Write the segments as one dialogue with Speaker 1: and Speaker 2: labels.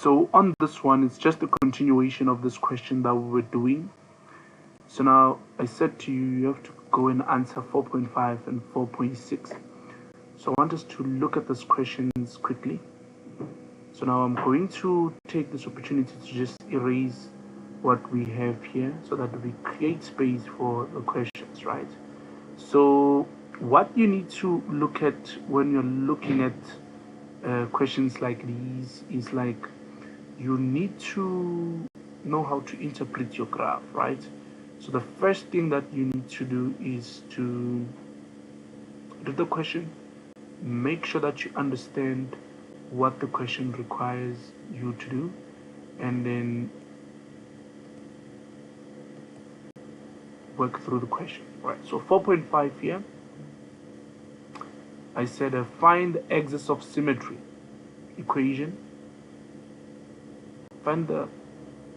Speaker 1: So on this one, it's just a continuation of this question that we were doing. So now I said to you, you have to go and answer 4.5 and 4.6. So I want us to look at these questions quickly. So now I'm going to take this opportunity to just erase what we have here so that we create space for the questions, right? So what you need to look at when you're looking at questions like these is like you need to know how to interpret your graph, right? So the first thing that you need to do is to read the question, make sure that you understand what the question requires you to do, and then work through the question, right? So 4.5 here, I said find the axis of symmetry equation. Find the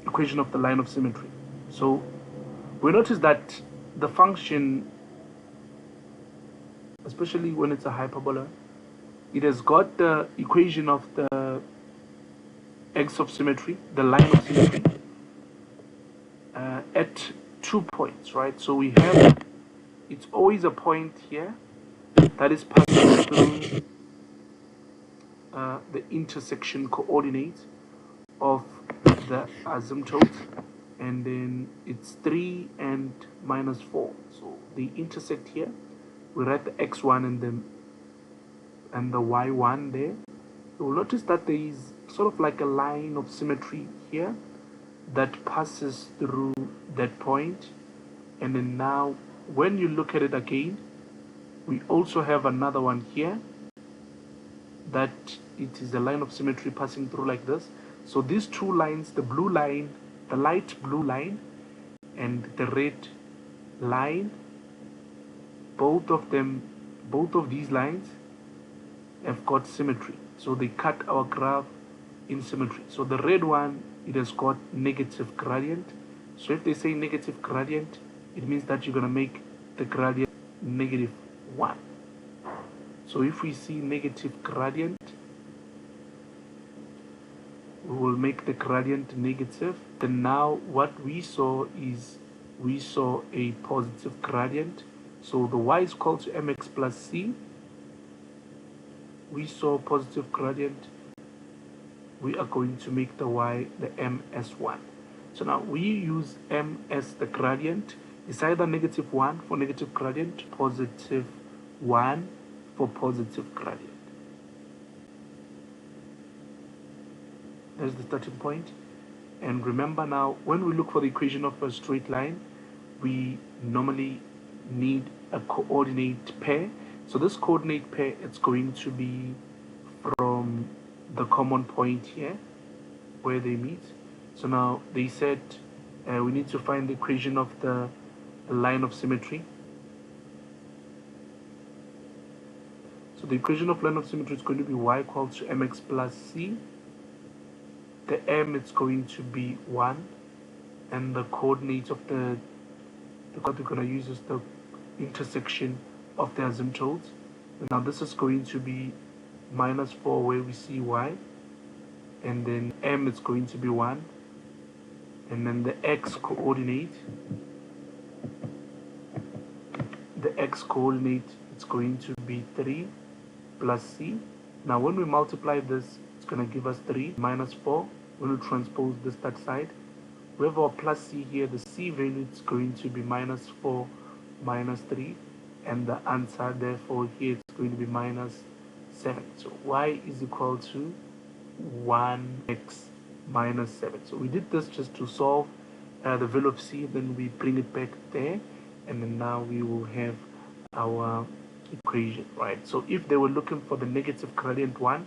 Speaker 1: equation of the line of symmetry. So we notice that the function, especially when it's a hyperbola, it has got the equation of the axis of symmetry, the line of symmetry, at 2 points, right? So we have, it's always a point here that is passing through the intersection coordinate of the asymptote, and then it's 3 and minus 4. So they intersect here. We write the x1 and the y1 there. You'll notice that there is sort of like a line of symmetry here that passes through that point. And then now when you look at it again, we also have another one here that it is a line of symmetry passing through like this. So these two lines, the blue line, the light blue line and the red line, both of these lines have got symmetry. So they cut our graph in symmetry. So the red one, it has got negative gradient. So if they say negative gradient, it means that you're going to make the gradient -1. So if we see negative gradient, we will make the gradient negative. Then now what we saw is we saw a positive gradient. So the y is equal to mx plus c. We saw positive gradient. We are going to make the y the ms1. So now we use m as the gradient. It's either -1 for negative gradient, +1 for positive gradient. That's the starting point. And remember now, when we look for the equation of a straight line, we normally need a coordinate pair. So this coordinate pair, it's going to be from the common point here where they meet. So now they said we need to find the equation of the line of symmetry. So the equation of line of symmetry is going to be y equals to mx plus c. The m is going to be 1, and the coordinates of the what we're going to use is the intersection of the asymptotes. Now this is going to be -4 where we see y, and then m is going to be 1, and then the x coordinate it's going to be 3 plus c. Now when we multiply this, it's going to give us 3 minus 4. When we transpose this that side, we have our plus c here. The c value is going to be -4 minus 3, and the answer therefore here is going to be -7. So y is equal to 1x minus 7. So we did this just to solve the value of c, then we bring it back there, and then now we will have our equation, right? So if they were looking for the negative gradient one,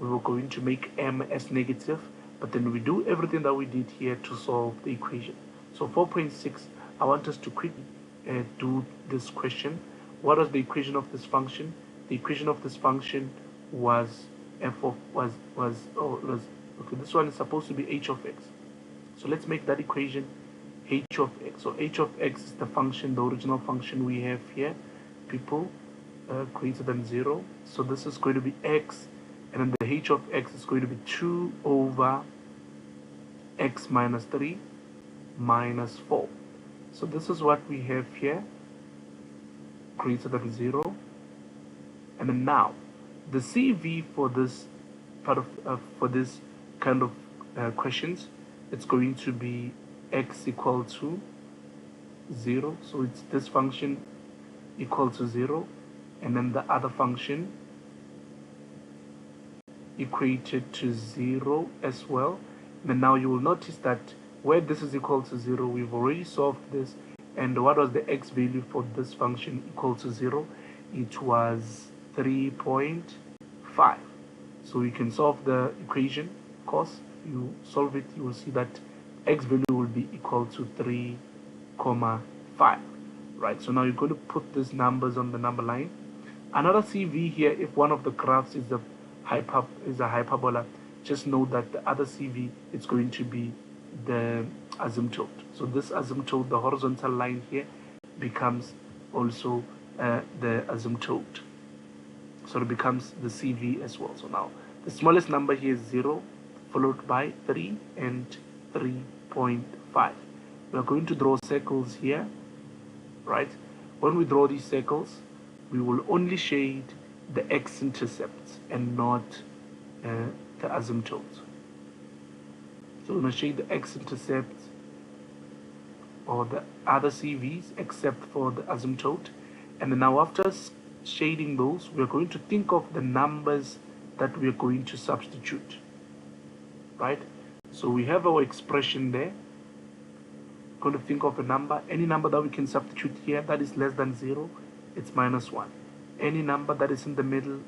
Speaker 1: we were going to make m as negative, but then we do everything that we did here to solve the equation. So 4.6, I want us to quickly do this question. What was the equation of this function? The equation of this function was okay, this one is supposed to be h of x. So let's make that equation h of x. So h of x is the function, the original function we have here, people, greater than 0. So this is going to be x, and then the h of x is going to be 2 over x minus 3 minus 4. So this is what we have here, greater than 0. And then now the CV for this part of for this kind of questions, it's going to be x equal to 0. So it's this function equal to 0, and then the other function equated to 0 as well. And then now you will notice that where this is equal to 0, we've already solved this. And what was the x value for this function equal to 0? It was 3.5. So you can solve the equation. Of course, you solve it, you will see that x value will be equal to 3.5. Right, so now you're going to put these numbers on the number line. Another CV here, if one of the graphs is a hyperbola, just know that the other CV is going to be the asymptote. So this asymptote, the horizontal line here, becomes also the asymptote. So it becomes the CV as well. So now the smallest number here is 0, followed by 3 and 3.5. We are going to draw circles here, right? When we draw these circles, we will only shade the x-intercepts and not the asymptotes. So we're going to shade the x-intercepts or the other CVs except for the asymptote. And then now after shading those, we're going to think of the numbers that we're going to substitute, right? So we have our expression there. We're going to think of a number. Any number that we can substitute here that is less than 0, it's minus 1. Any number that is in the middle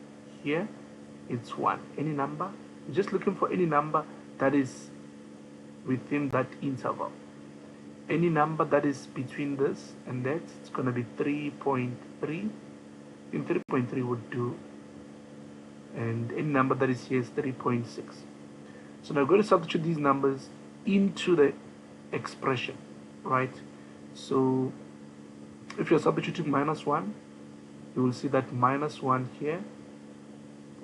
Speaker 1: here, it's 1. Any number, we're just looking for any number that is within that interval. Any number that is between this and that, it's going to be 3.3. In 3.3 would do, and any number that is here is 3.6. So now we're going to substitute these numbers into the expression, right? So if you're substituting minus 1, you will see that minus 1 here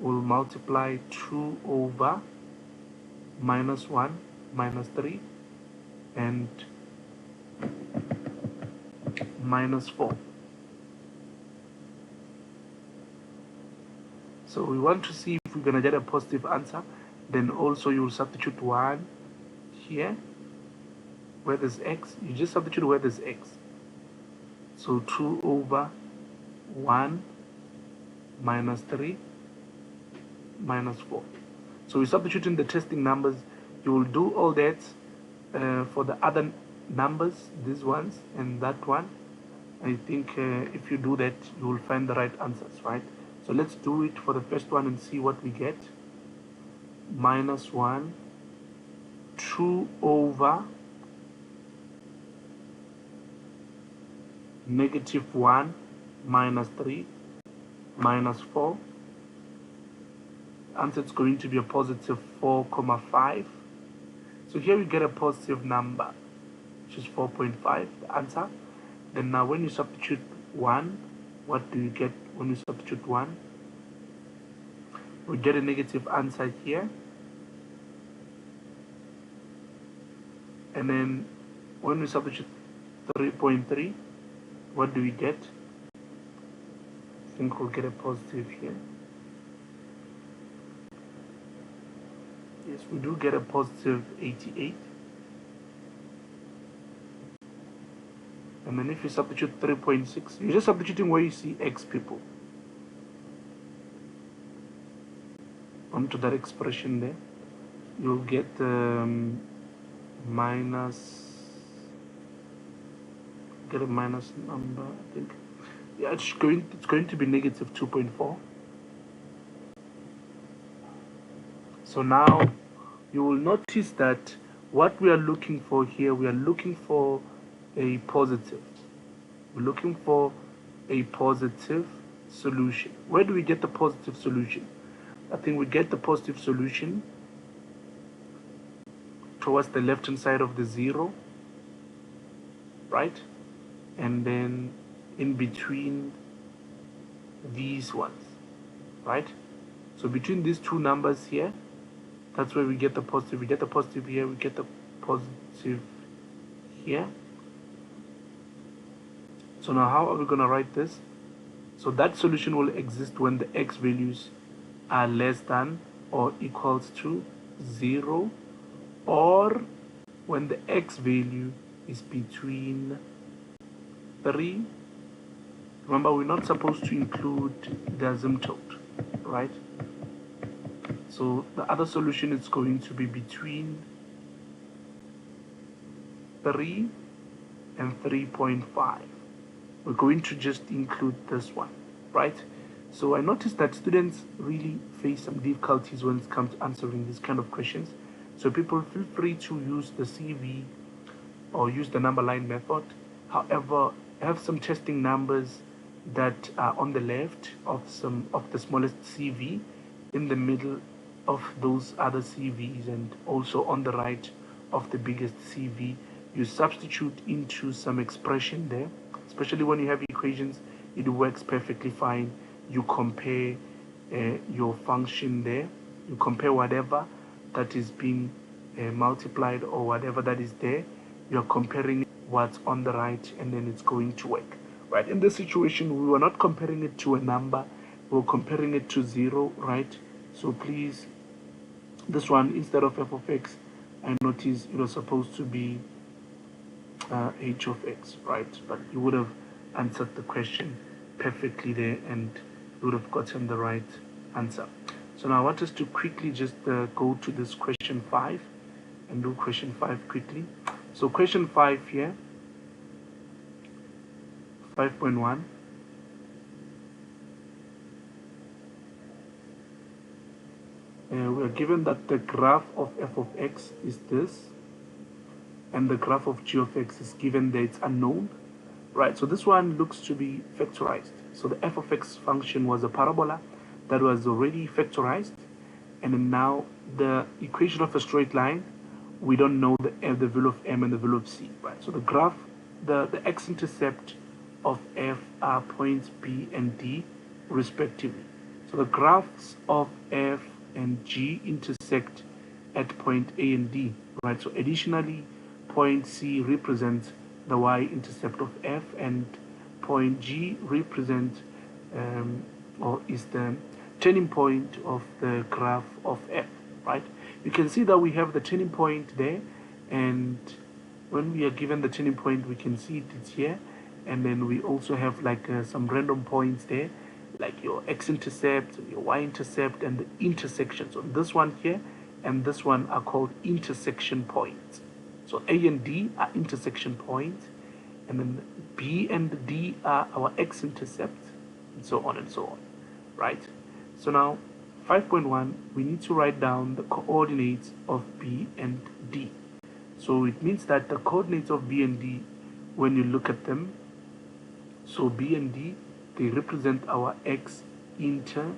Speaker 1: will multiply 2 over minus 1 minus 3 and minus 4. So we want to see if we're going to get a positive answer. Then also you will substitute 1 here where there's x. You just substitute where there's x. So 2 over 1 minus 3 minus 4. So we substitute in the testing numbers. You will do all that for the other numbers, these ones and that one. I think if you do that, you will find the right answers, right? So let's do it for the first one and see what we get. Minus 1, 2 over negative 1 minus 3 minus 4. The answer is going to be a positive 4,5. So here we get a positive number, which is 4.5, the answer. Then now when you substitute 1, what do you get when you substitute 1? We get a negative answer here. And then when we substitute 3.3, what do we get? I think we'll get a positive here. Yes, we do get a positive 88. And then if you substitute 3.6, you're just substituting where you see x, people, onto that expression there. You'll get get a minus number, I think. Yeah, it's going to be negative 2.4. So now you will notice that what we are looking for here, we are looking for a positive. We're looking for a positive solution. Where do we get the positive solution? I think we get the positive solution towards the left hand side of the 0, right? And then in between these ones, right? So between these two numbers here, that's where we get the positive. We get the positive here, we get the positive here. So now how are we going to write this? So that solution will exist when the x values are less than or equals to 0, or when the x value is between 3. Remember, we're not supposed to include the asymptote, right? So the other solution is going to be between 3 and 3.5. We're going to just include this one, right? So I noticed that students really face some difficulties when it comes to answering these kind of questions. So people, feel free to use the CV or use the number line method. However, have some testing numbers that are on the left of some of the smallest CV, in the middle of those other CVs, and also on the right of the biggest CV. You substitute into some expression there, especially when you have equations. It works perfectly fine. You compare your function there. You compare whatever that is being multiplied or whatever that is there. You're comparing what's on the right, and then it's going to work, right? In this situation, we were not comparing it to a number, we were comparing it to 0, right? So please, this one, instead of f of x, I notice it was supposed to be h of x, right? But you would have answered the question perfectly there, and you would have gotten the right answer. So now I want us to quickly just go to this question 5 and do question 5 quickly. So question 5 here, 5.1. We are given that the graph of f of x is this, and the graph of g of x is given that it's unknown, right? So this one looks to be factorized. So the f of x function was a parabola that was already factorized, and then now the equation of a straight line, we don't know the value of m and the value of c, right? So the graph, the x-intercept of f are points b and d respectively. So the graphs of f and g intersect at point a and d, right? So additionally, point c represents the y-intercept of f, and point g represents or is the turning point of the graph of f, right? You can see that we have the turning point there, and when we are given the turning point, we can see it's here, and then we also have like some random points there, like your x-intercept, your y-intercept, and the intersections. So this one here and this one are called intersection points. So A and D are intersection points, and then B and D are our x-intercept, and so on and so on, right? So now 5.1, we need to write down the coordinates of B and D. So it means that the coordinates of B and D, when you look at them, so B and D, they represent our x-intercept,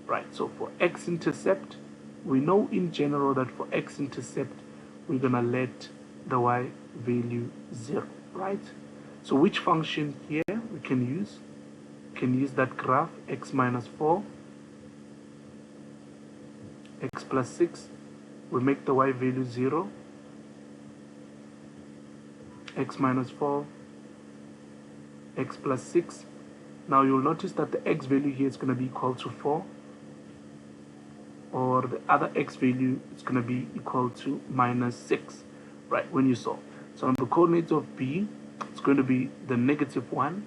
Speaker 1: right? So for x-intercept, we know in general that for x-intercept, we're gonna let the y value 0, right? So which function here we can use? We can use that graph, x minus 4, x plus 6, we make the y value 0, x minus 4, x plus 6. Now you'll notice that the x value here is going to be equal to 4, or the other x value is going to be equal to minus 6, right, when you solve. So on the coordinates of B, it's going to be the -1,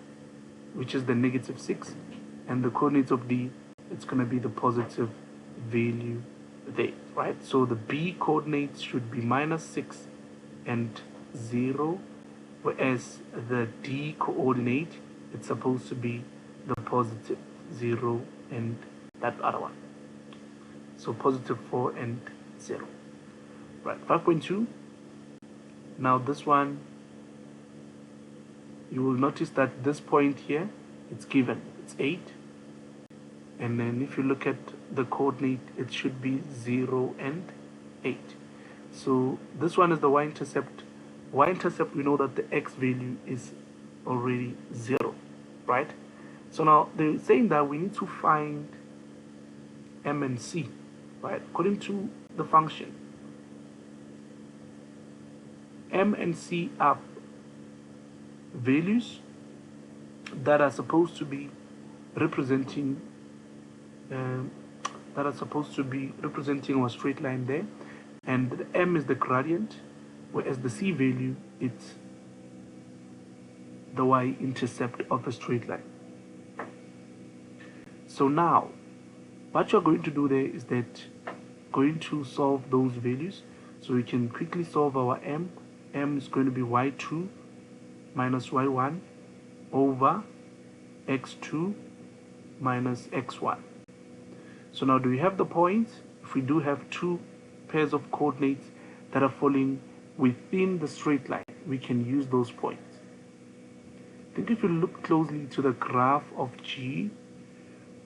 Speaker 1: which is the -6, and the coordinates of D, it's going to be the positive value there, right? So the B coordinates should be -6 and 0, whereas the D coordinate, it's supposed to be the positive 0 and that other one. So positive 4 and 0. Right, 5.2. Now this one, you will notice that this point here, it's given, it's 8. And then if you look at the coordinate, it should be 0 and 8. So this one is the y-intercept. Y-intercept, we know that the x value is already 0, right? So now they're saying that we need to find M and C, right? According to the function, M and C are values that are supposed to be representing our straight line there, and the M is the gradient, whereas the C value, it's the y-intercept of a straight line. So now what you're going to do there is that going to solve those values. So we can quickly solve our M. M is going to be y2 minus y1 over x2 minus x1. So now, do we have the points? If we do have two pairs of coordinates that are falling within the straight line, we can use those points. I think if you look closely to the graph of G,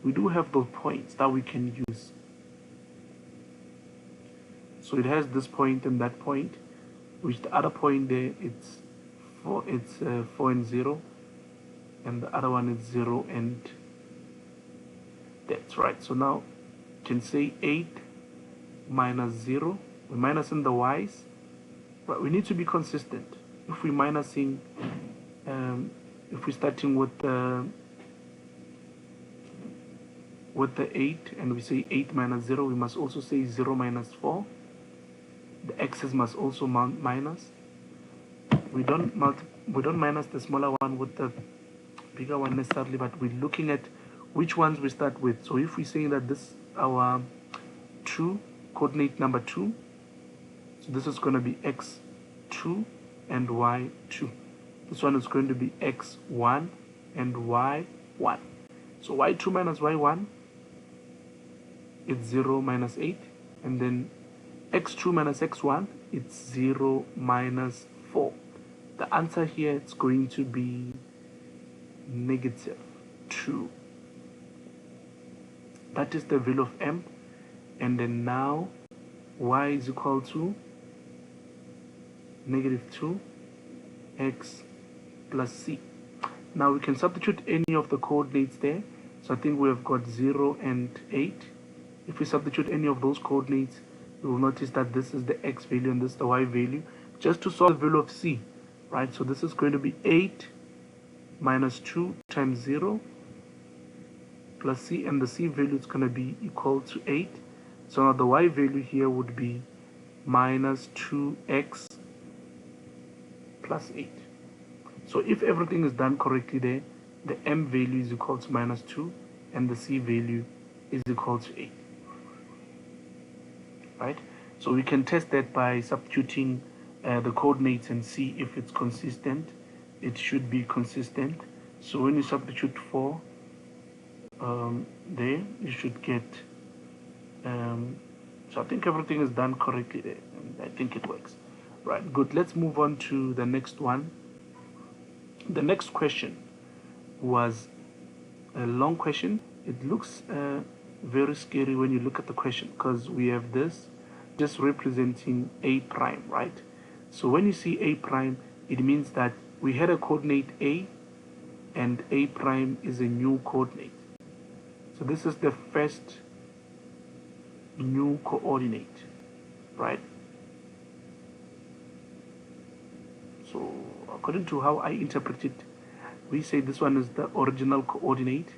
Speaker 1: we do have those points that we can use. So it has this point and that point, which the other point there, it's 4 and 0, and the other one is 0 and that's right. So now you can say 8 minus 0. We're minusing the y's, but we need to be consistent. If we're minusing, if we're starting with the 8 and we say 8 minus 0, we must also say 0 minus 4. The x's must also minus. We don't minus the smaller one with the bigger one necessarily, but we're looking at which ones we start with. So if we say that this our 2, coordinate number 2, so this is going to be x2 and y2. This one is going to be x1 and y1. So y2 minus y1, it's 0 minus 8, and then x2 minus x1, it's 0 minus 4. The answer here is going to be negative 2. That is the value of M. And then now y is equal to negative 2 x plus c. Now we can substitute any of the coordinates there. So I think we have got 0 and 8. If we substitute any of those coordinates, you will notice that this is the x value and this is the y value. Just to solve the value of c, right? So this is going to be 8 minus 2 times 0 plus c, and the c value is going to be equal to 8. So now the y value here would be minus 2x plus 8. So if everything is done correctly there, the m value is equal to minus 2 and the c value is equal to 8. Right? So we can test that by substituting the coordinates and see if it's consistent. It should be consistent. So when you substitute 4 there, you should get so I think everything is done correctly there, and I think it works. Right, good. Let's move on to the next one. The next question was a long question. It looks very scary when you look at the question, because we have this just representing a prime, right? So when you see a prime, it means that we had a coordinate a, and a prime is a new coordinate. So this is the first new coordinate, right? So according to how I interpret it, we say this one is the original coordinate.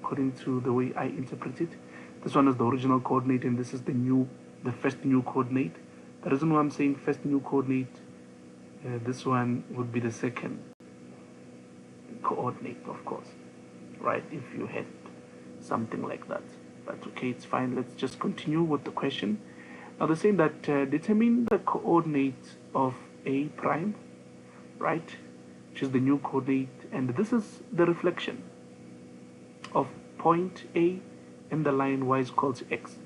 Speaker 1: According to the way I interpret it, this one is the original coordinate and this is the first new coordinate. The reason why I'm saying first new coordinate, this one would be the second coordinate, of course, right, if you had something like that. But okay, it's fine. Let's just continue with the question. Now they're saying that determine the coordinate of a prime, right, which is the new coordinate, and this is the reflection of point A and the line y is equal to x.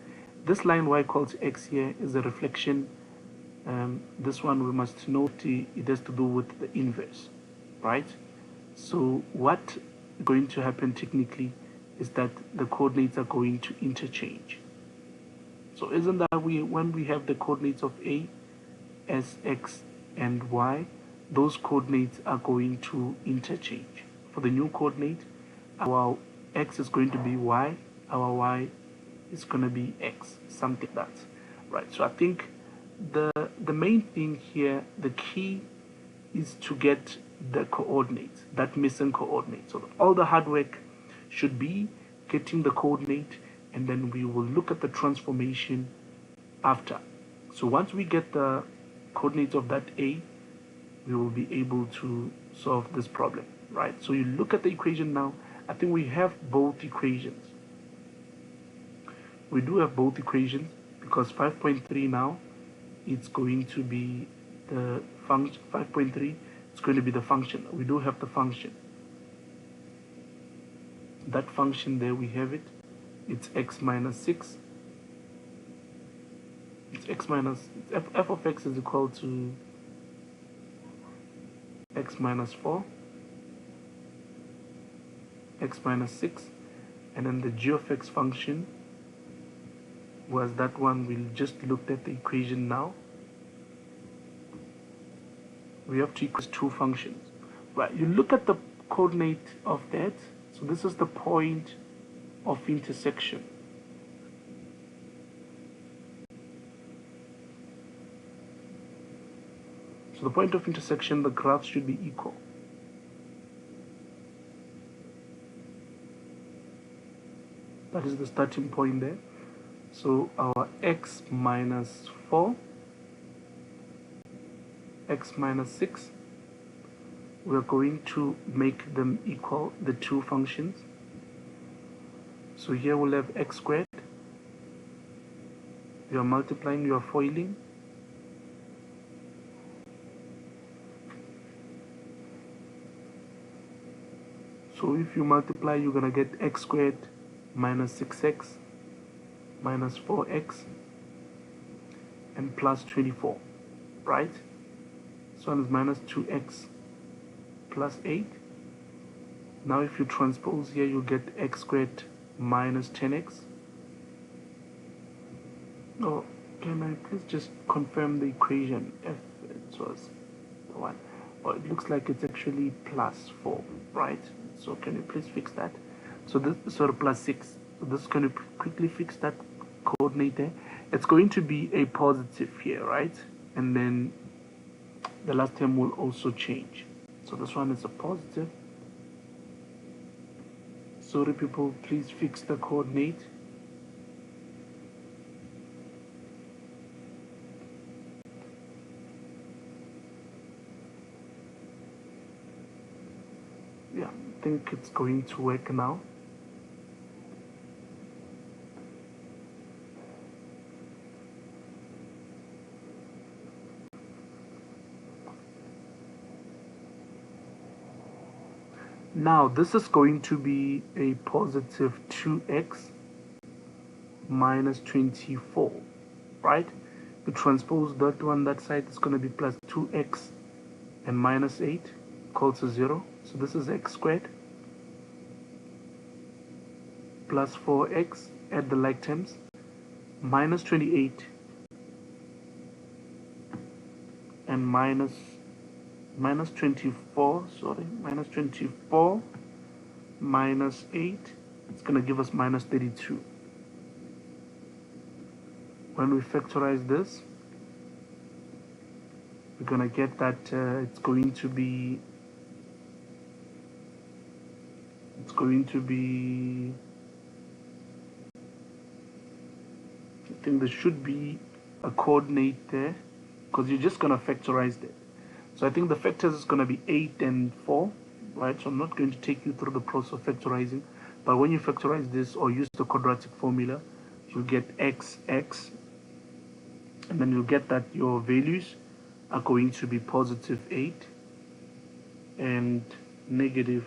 Speaker 1: This line y equal to x here is a reflection. This one we must note it has to do with the inverse, right? So what is going to happen technically is that the coordinates are going to interchange. So isn't that when we have the coordinates of a as x and y, those coordinates are going to interchange. for the new coordinate, our x is going to be y, our y is going to be x, something like that, right? So I think the main thing here, the key is to get the coordinate, that missing coordinate. So all the hard work should be getting the coordinate, and then we will look at the transformation after. So once we get the coordinates of that A, we will be able to solve this problem, right? So you look at the equation now. I think we have both equations. We do have both equations, because 5.3 now, it's going to be the function. 5.3, it's going to be the function. We do have the function. That function there, we have it. It's x minus 6. It's x minus, f of x is equal to x minus 4, x minus 6, and then the g of x function was that one. We just looked at the equation now. We have to equal two functions, right? You look at the coordinate of that. So this is the point of intersection. So the point of intersection, the graphs should be equal. That is the starting point there. So our x minus 4, x minus 6, we're going to make them equal, the two functions. So here we'll have x squared. You are multiplying, you are foiling. So if you multiply, you're going to get x squared minus 6x minus 4x and plus 24, right? So one is minus 2x plus 8. Now if you transpose here, you get x squared minus 10x. Oh, can I please just confirm the equation if it was the one? Oh, it looks like it's actually plus 4, right? So can you please fix that? So this, sorry, plus 6. So this is going to quickly fix that coordinate there. It's going to be a positive here, right? And then the last term will also change. So this one is a positive. Sorry people, please fix the coordinate. Yeah, I think it's going to work now. Now this is going to be a positive 2x minus 24, right? You transpose that one, that side is going to be plus 2x and minus 8 equals to 0. So this is x squared plus 4x, add the like terms, minus 28 and minus 24, sorry, minus 24 minus 8, it's going to give us minus 32. When we factorize this, we're going to get that it's going to be I think there should be a coordinate there, because you're just going to factorize that. So I think the factors is going to be 8 and 4, right? So I'm not going to take you through the process of factorizing, but when you factorize this or use the quadratic formula, you get x, and then you'll get that your values are going to be positive 8 and negative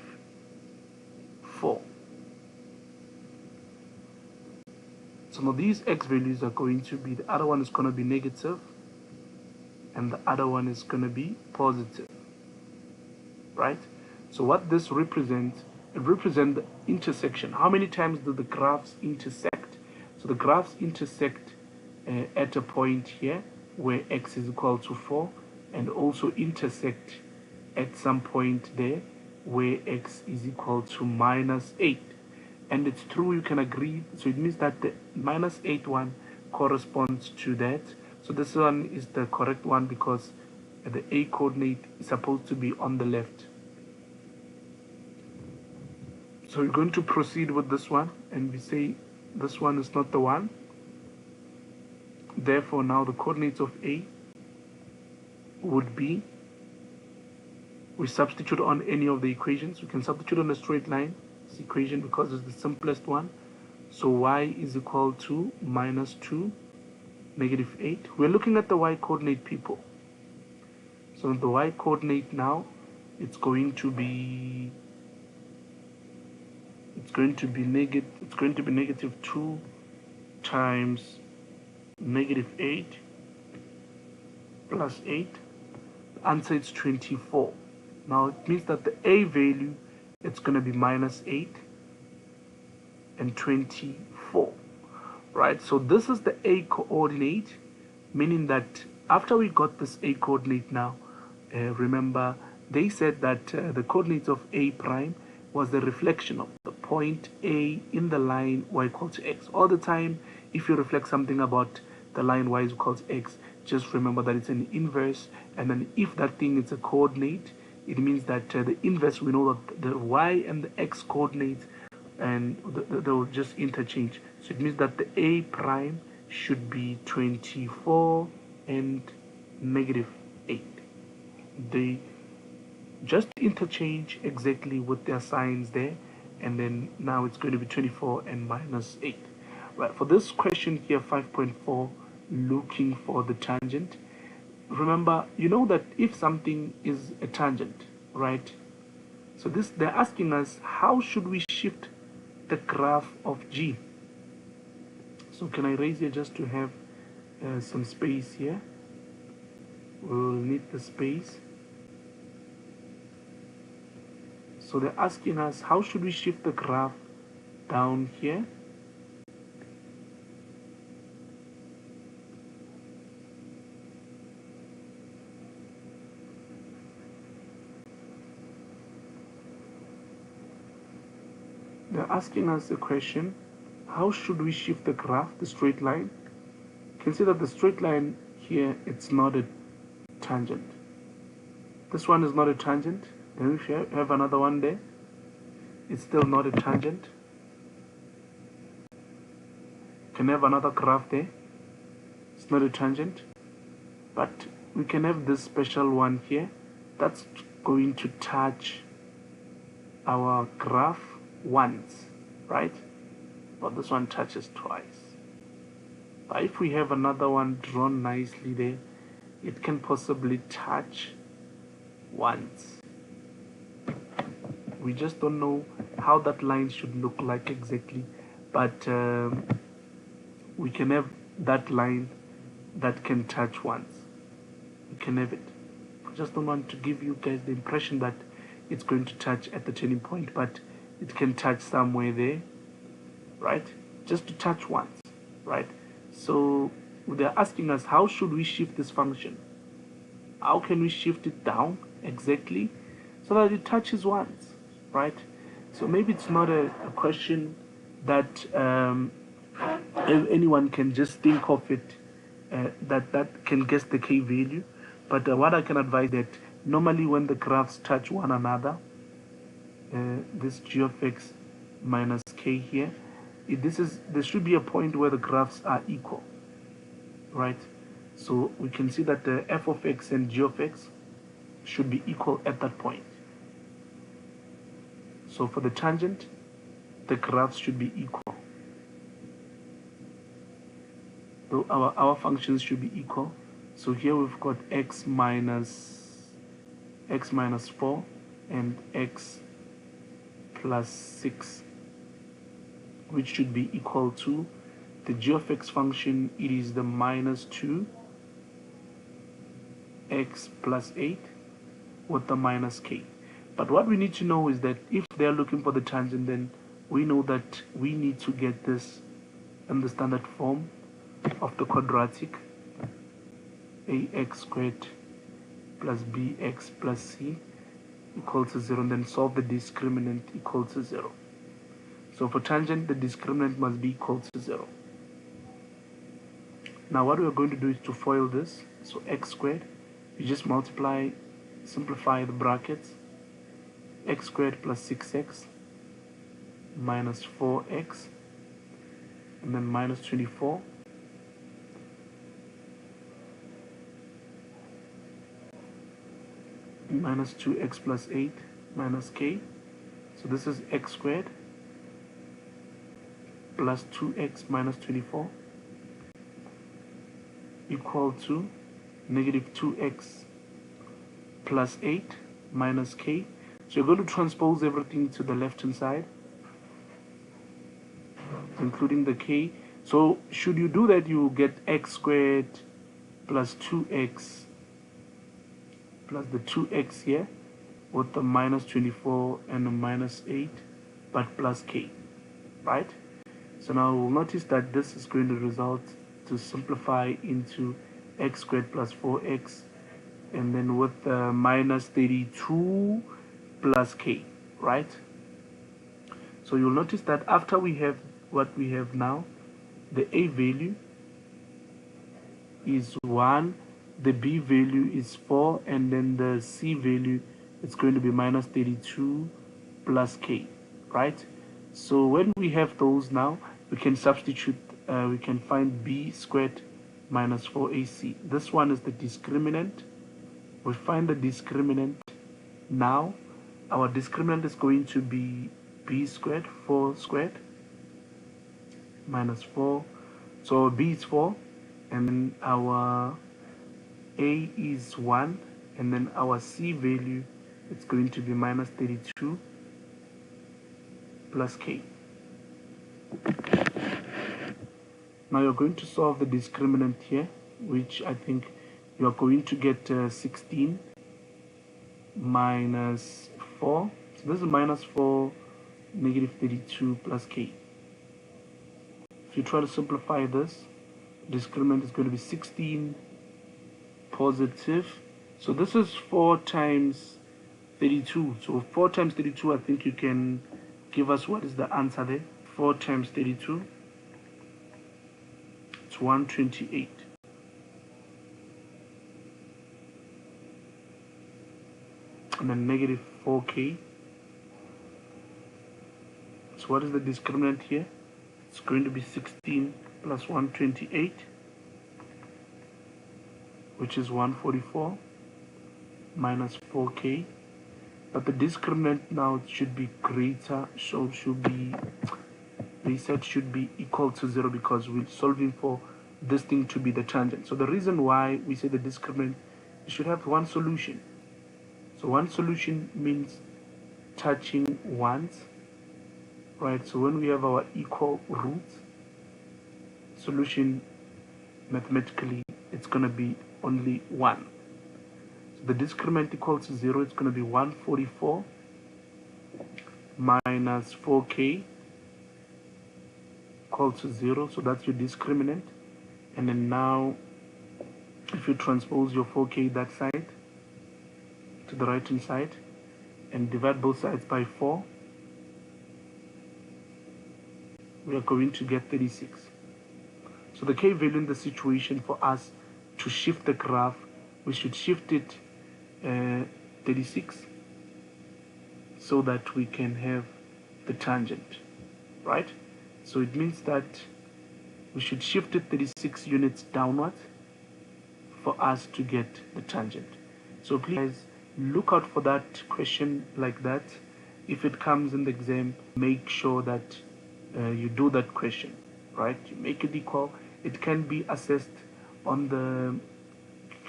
Speaker 1: 4. So now these x values are going to be, the other one is going to be negative and the other one is going to be positive, right? So what this represents, it represents the intersection. How many times do the graphs intersect? So the graphs intersect at a point here where x is equal to 4, and also intersect at some point there where x is equal to minus 8. And it's true, you can agree. So it means that the minus 8 one corresponds to that. So this one is the correct one because the a coordinate is supposed to be on the left. So we're going to proceed with this one, and we say this one is not the one. Therefore, now the coordinates of a would be, we substitute on any of the equations. We can substitute on a straight line, this equation, because it's the simplest one. So y is equal to minus 2, negative 8. We're looking at the y coordinate, people. So the y coordinate now, it's going to be negative 2 times negative 8 plus 8. The answer is 24. Now it means that the a value, it's going to be minus 8 and 24, right? So this is the a coordinate, meaning that after we got this a coordinate now, remember they said that the coordinates of a prime was the reflection of the point A in the line y equal to x. All the time, if you reflect something about the line y is equal to x, just remember that it's an inverse, and then if that thing is a coordinate, it means that the inverse, we know that the y and the x coordinates, and they'll just interchange. So it means that the a prime should be 24 and negative 8. They just interchange exactly with their signs there, and then now it's going to be 24 and minus 8. Right, for this question here, 5.4, looking for the tangent. Remember, you know that if something is a tangent, right? So this, they're asking us, how should we shift the graph of G? So can I raise here just to have some space here? We'll need the space. So they're asking us, how should we shift the graph down here? They're asking us a question, how should we shift the graph, the straight line? You can see that the straight line here, it's not a tangent. This one is not a tangent. Then if you have another one there, it's still not a tangent. You can have another graph there, it's not a tangent. But we can have this special one here, that's going to touch our graph once, right? But this one touches twice. But if we have another one drawn nicely there, it can possibly touch once. We just don't know how that line should look like exactly, but we can have that line that can touch once. We can have it. I just don't want to give you guys the impression that it's going to touch at the turning point, but it can touch somewhere there, right? Just to touch once, right? So they're asking us, how should we shift this function? How can we shift it down exactly so that it touches once, right? So maybe it's not a question that anyone can just think of it, that can guess the k value. But what I can advise that normally when the graphs touch one another, this g of x minus k here, there should be a point where the graphs are equal, right? So we can see that the f of x and g of x should be equal at that point. So for the tangent, the graphs should be equal. So our functions should be equal. So here we've got x minus 4 and x plus 6, which should be equal to the g of x function. It is the minus 2 x plus 8 with the minus k. But what we need to know is that if they're looking for the tangent, then we know that we need to get this in the standard form of the quadratic, ax squared plus bx plus c equal to 0, and then solve the discriminant equal to 0. So for tangent, the discriminant must be equal to 0. Now what we're going to do is to FOIL this. So x squared, you just simplify the brackets. X squared plus 6x minus 4x, and then minus 24. Minus 2x plus 8 minus k. So this is x squared plus 2x minus 24 equal to negative 2x plus 8 minus k. So you're going to transpose everything to the left hand side, including the k. So should you do that, you get x squared plus 2x plus the 2x here with the minus 24 and the minus 8, but plus k, right? So now we'll notice that this is going to result to simplify into x squared plus 4x, and then with the minus 32 plus k, right? So you'll notice that after we have what we have now, the a value is 1, the b value is 4, and then the c value is going to be minus 32 plus k, right? So when we have those now, we can substitute, we can find b squared minus 4ac. This one is the discriminant. We find the discriminant. Now our discriminant is going to be b squared, 4 squared minus 4. So b is 4, and then our a is 1, and then our c value is going to be minus 32 plus k. Now you're going to solve the discriminant here, which I think you're going to get 16 minus 4. So this is minus 4, negative 32 plus k. If you try to simplify this, discriminant is going to be 16 positive. So this is 4 times 32. So 4 times 32, I think you can give us what is the answer there. 4 times 32, it's 128. And then negative 4k. So what is the discriminant here? It's going to be 16 plus 128, which is 144 minus 4k. But the discriminant now should be greater, so they said should be equal to 0, because we're solving for this thing to be the tangent. So the reason why we say the discriminant should have one solution. So one solution means touching once, right? So when we have our equal roots, solution mathematically it's going to be only 1. So the discriminant equal to 0, it's going to be 144 minus 4k equal to 0. So that's your discriminant. And then now if you transpose your 4k that side to the right hand side and divide both sides by 4, we are going to get 36. So the k value in the situation, for us to shift the graph, we should shift it 36 so that we can have the tangent, right? So it means that we should shift it 36 units downward for us to get the tangent. So please look out for that question like that. If it comes in the exam, make sure that you do that question, right? You make it equal. It can be assessed on the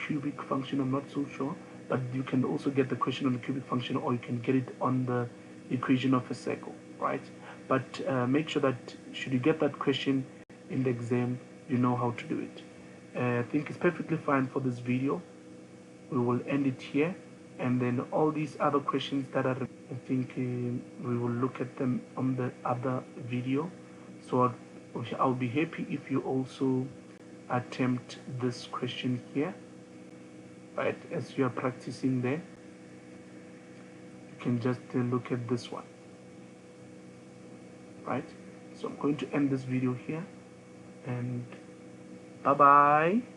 Speaker 1: cubic function, I'm not so sure, but you can also get the question on the cubic function, or you can get it on the equation of a circle, right? But make sure that should you get that question in the exam, you know how to do it. I think it's perfectly fine for this video. We will end it here, and then all these other questions that are, I think we will look at them on the other video. So I'll be happy if you also attempt this question here, right, as you are practicing there. can just look at this one, right? So I'm going to end this video here, and bye bye.